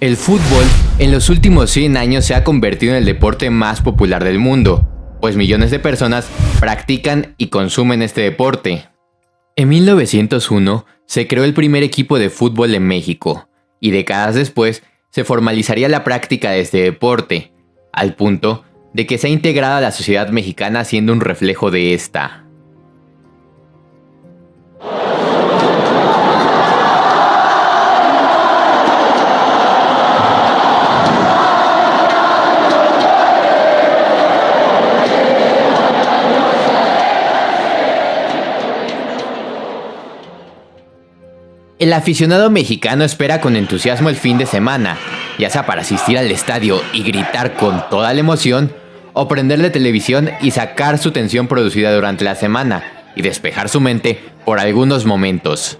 El fútbol en los últimos 100 años se ha convertido en el deporte más popular del mundo, pues millones de personas practican y consumen este deporte. En 1901 se creó el primer equipo de fútbol en México, y décadas después se formalizaría la práctica de este deporte, al punto de que se ha integrado a la sociedad mexicana siendo un reflejo de esta. El aficionado mexicano espera con entusiasmo el fin de semana, ya sea para asistir al estadio y gritar con toda la emoción, o prender la televisión y sacar su tensión producida durante la semana y despejar su mente por algunos momentos.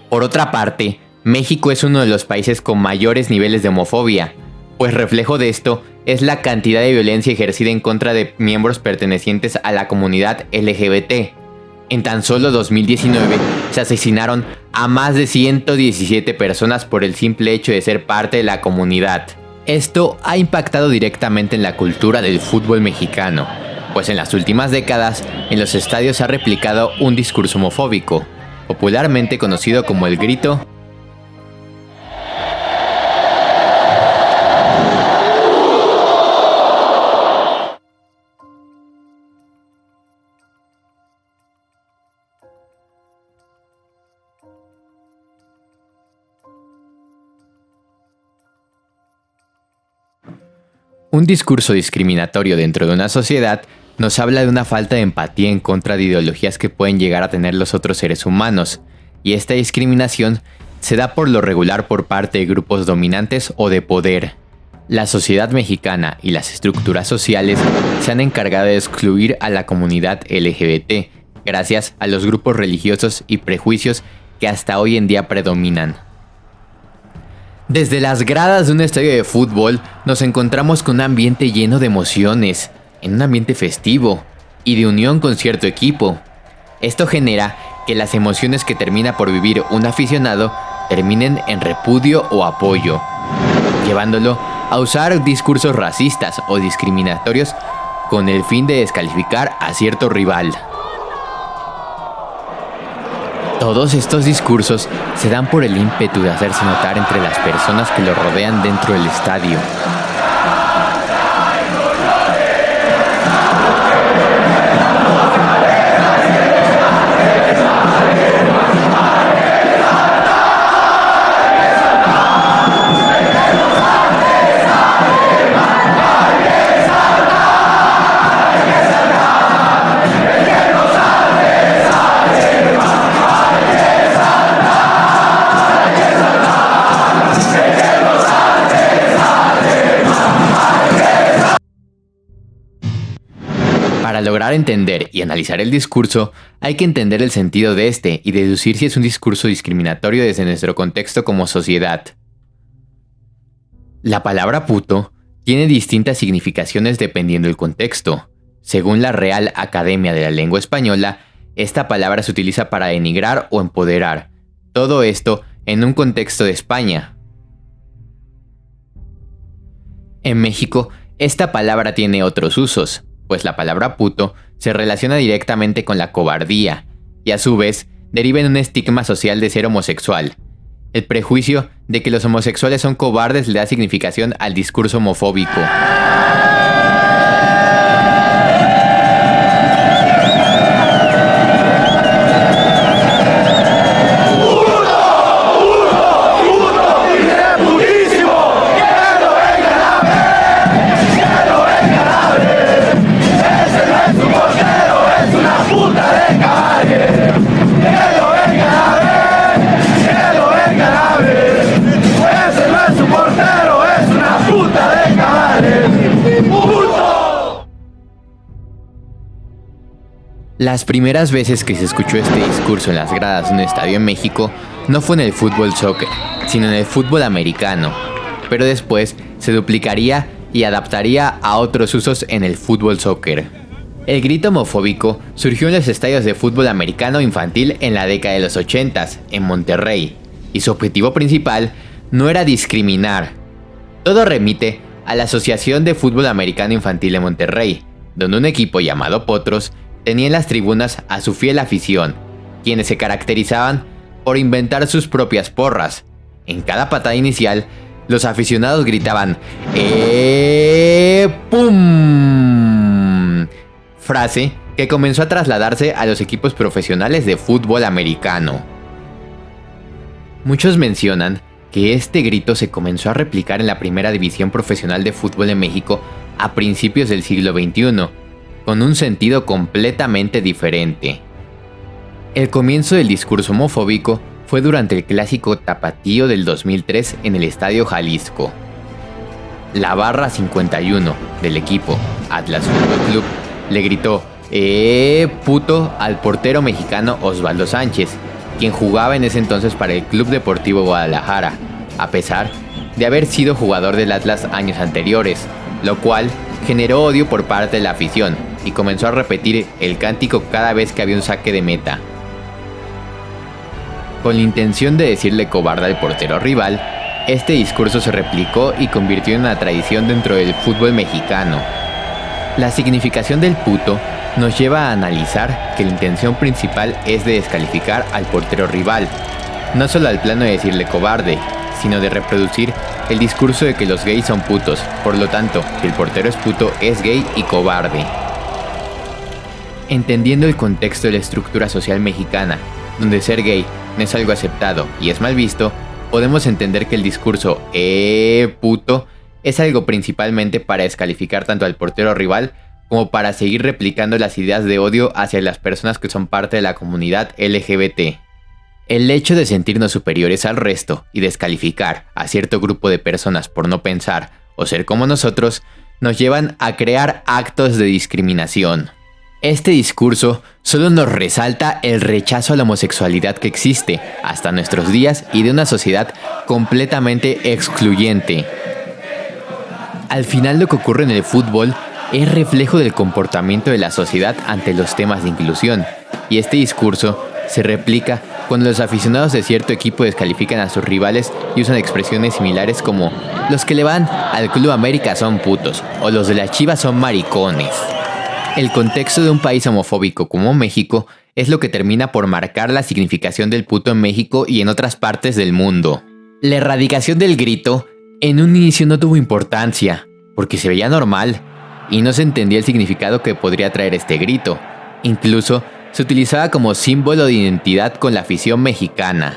Por otra parte, México es uno de los países con mayores niveles de homofobia, pues reflejo de esto es la cantidad de violencia ejercida en contra de miembros pertenecientes a la comunidad LGBT. En tan solo 2019 se asesinaron a más de 117 personas por el simple hecho de ser parte de la comunidad. Esto ha impactado directamente en la cultura del fútbol mexicano, pues en las últimas décadas en los estadios se ha replicado un discurso homofóbico, popularmente conocido como el grito. Un discurso discriminatorio dentro de una sociedad nos habla de una falta de empatía en contra de ideologías que pueden llegar a tener los otros seres humanos, y esta discriminación se da por lo regular por parte de grupos dominantes o de poder. La sociedad mexicana y las estructuras sociales se han encargado de excluir a la comunidad LGBT, gracias a los grupos religiosos y prejuicios que hasta hoy en día predominan. Desde las gradas de un estadio de fútbol nos encontramos con un ambiente lleno de emociones, en un ambiente festivo y de unión con cierto equipo. Esto genera que las emociones que termina por vivir un aficionado terminen en repudio o apoyo, llevándolo a usar discursos racistas o discriminatorios con el fin de descalificar a cierto rival. Todos estos discursos se dan por el ímpetu de hacerse notar entre las personas que lo rodean dentro del estadio. Para lograr entender y analizar el discurso, hay que entender el sentido de este y deducir si es un discurso discriminatorio desde nuestro contexto como sociedad. La palabra puto tiene distintas significaciones dependiendo del contexto. Según la Real Academia de la Lengua Española, esta palabra se utiliza para denigrar o empoderar. Todo esto en un contexto de España. En México, esta palabra tiene otros usos, pues la palabra puto se relaciona directamente con la cobardía, y a su vez deriva en un estigma social de ser homosexual. El prejuicio de que los homosexuales son cobardes le da significación al discurso homofóbico. Las primeras veces que se escuchó este discurso en las gradas de un estadio en México no fue en el fútbol soccer, sino en el fútbol americano, pero después se duplicaría y adaptaría a otros usos en el fútbol soccer. El grito homofóbico surgió en los estadios de fútbol americano infantil en la década de los 80s, en Monterrey, y su objetivo principal no era discriminar. Todo remite a la Asociación de Fútbol Americano Infantil de Monterrey, donde un equipo llamado Potros tenía en las tribunas a su fiel afición, quienes se caracterizaban por inventar sus propias porras. En cada patada inicial, los aficionados gritaban ¡Pum! Frase que comenzó a trasladarse a los equipos profesionales de fútbol americano. Muchos mencionan que este grito se comenzó a replicar en la primera división profesional de fútbol en México a principios del siglo XXI, con un sentido completamente diferente. El comienzo del discurso homofóbico fue durante el clásico tapatío del 2003 en el Estadio Jalisco. La barra 51 del equipo Atlas Fútbol Club le gritó puto al portero mexicano Osvaldo Sánchez, quien jugaba en ese entonces para el Club Deportivo Guadalajara, a pesar de haber sido jugador del Atlas años anteriores, lo cual generó odio por parte de la afición y comenzó a repetir el cántico cada vez que había un saque de meta. Con la intención de decirle cobarde al portero rival, este discurso se replicó y convirtió en una tradición dentro del fútbol mexicano. La significación del puto nos lleva a analizar que la intención principal es de descalificar al portero rival, no solo al plano de decirle cobarde, sino de reproducir el discurso de que los gays son putos, por lo tanto, si el portero es puto, es gay y cobarde. Entendiendo el contexto de la estructura social mexicana, donde ser gay no es algo aceptado y es mal visto, podemos entender que el discurso puto es algo principalmente para descalificar tanto al portero rival como para seguir replicando las ideas de odio hacia las personas que son parte de la comunidad LGBT. El hecho de sentirnos superiores al resto y descalificar a cierto grupo de personas por no pensar o ser como nosotros nos llevan a crear actos de discriminación. Este discurso solo nos resalta el rechazo a la homosexualidad que existe hasta nuestros días y de una sociedad completamente excluyente. Al final, lo que ocurre en el fútbol es reflejo del comportamiento de la sociedad ante los temas de inclusión, y este discurso se replica cuando los aficionados de cierto equipo descalifican a sus rivales y usan expresiones similares como los que le van al Club América son putos o los de las Chivas son maricones. El contexto de un país homofóbico como México es lo que termina por marcar la significación del puto en México y en otras partes del mundo. La erradicación del grito en un inicio no tuvo importancia, porque se veía normal y no se entendía el significado que podría traer este grito. Incluso se utilizaba como símbolo de identidad con la afición mexicana.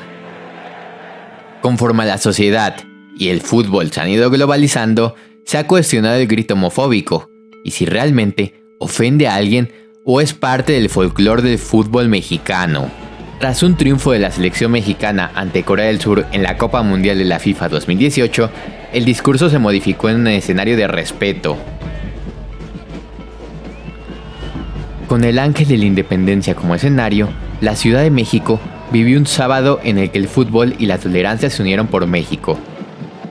Conforme la sociedad y el fútbol se han ido globalizando, se ha cuestionado el grito homofóbico y si realmente ofende a alguien o es parte del folclore del fútbol mexicano. Tras un triunfo de la selección mexicana ante Corea del Sur en la Copa Mundial de la FIFA 2018, el discurso se modificó en un escenario de respeto. Con el Ángel de la Independencia como escenario, la Ciudad de México vivió un sábado en el que el fútbol y la tolerancia se unieron por México.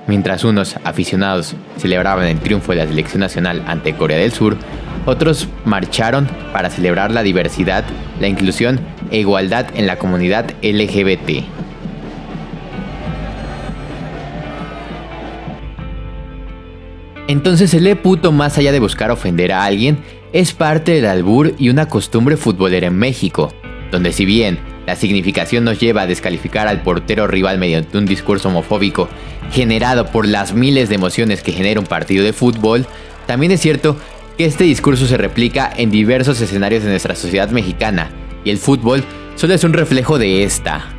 Mientras unos aficionados celebraban el triunfo de la selección nacional ante Corea del Sur, otros marcharon para celebrar la diversidad, la inclusión e igualdad en la comunidad LGBT. Entonces el puto, más allá de buscar ofender a alguien, es parte del albur y una costumbre futbolera en México, donde si bien la significación nos lleva a descalificar al portero rival mediante un discurso homofóbico generado por las miles de emociones que genera un partido de fútbol, también es cierto que este discurso se replica en diversos escenarios de nuestra sociedad mexicana, y el fútbol solo es un reflejo de esta.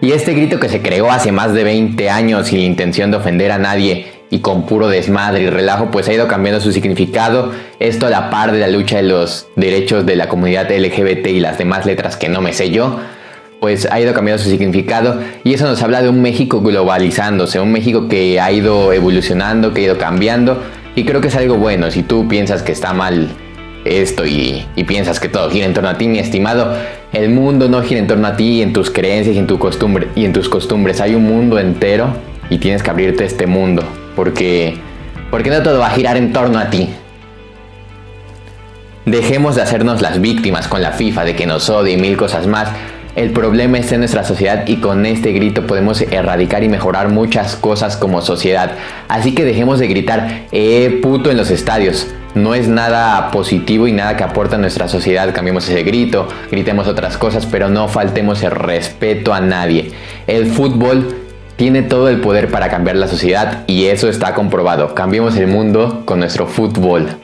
Y este grito que se creó hace más de 20 años sin la intención de ofender a nadie y con puro desmadre y relajo, pues ha ido cambiando su significado. Esto a la par de la lucha de los derechos de la comunidad LGBT y las demás letras que no me sé yo, pues ha ido cambiando su significado, y eso nos habla de un México globalizándose, un México que ha ido evolucionando, que ha ido cambiando, y creo que es algo bueno. Si tú piensas que está mal esto y piensas que todo gira en torno a ti, mi estimado, el mundo no gira en torno a ti, en tus creencias y en tus costumbres. Hay un mundo entero y tienes que abrirte a este mundo, porque no todo va a girar en torno a ti. Dejemos de hacernos las víctimas con la FIFA, de que nos odia y mil cosas más. El problema está en nuestra sociedad y con este grito podemos erradicar y mejorar muchas cosas como sociedad. Así que dejemos de gritar puto en los estadios. No es nada positivo y nada que aporta a nuestra sociedad. Cambiemos ese grito, gritemos otras cosas, pero no faltemos el respeto a nadie. El fútbol tiene todo el poder para cambiar la sociedad y eso está comprobado. Cambiemos el mundo con nuestro fútbol.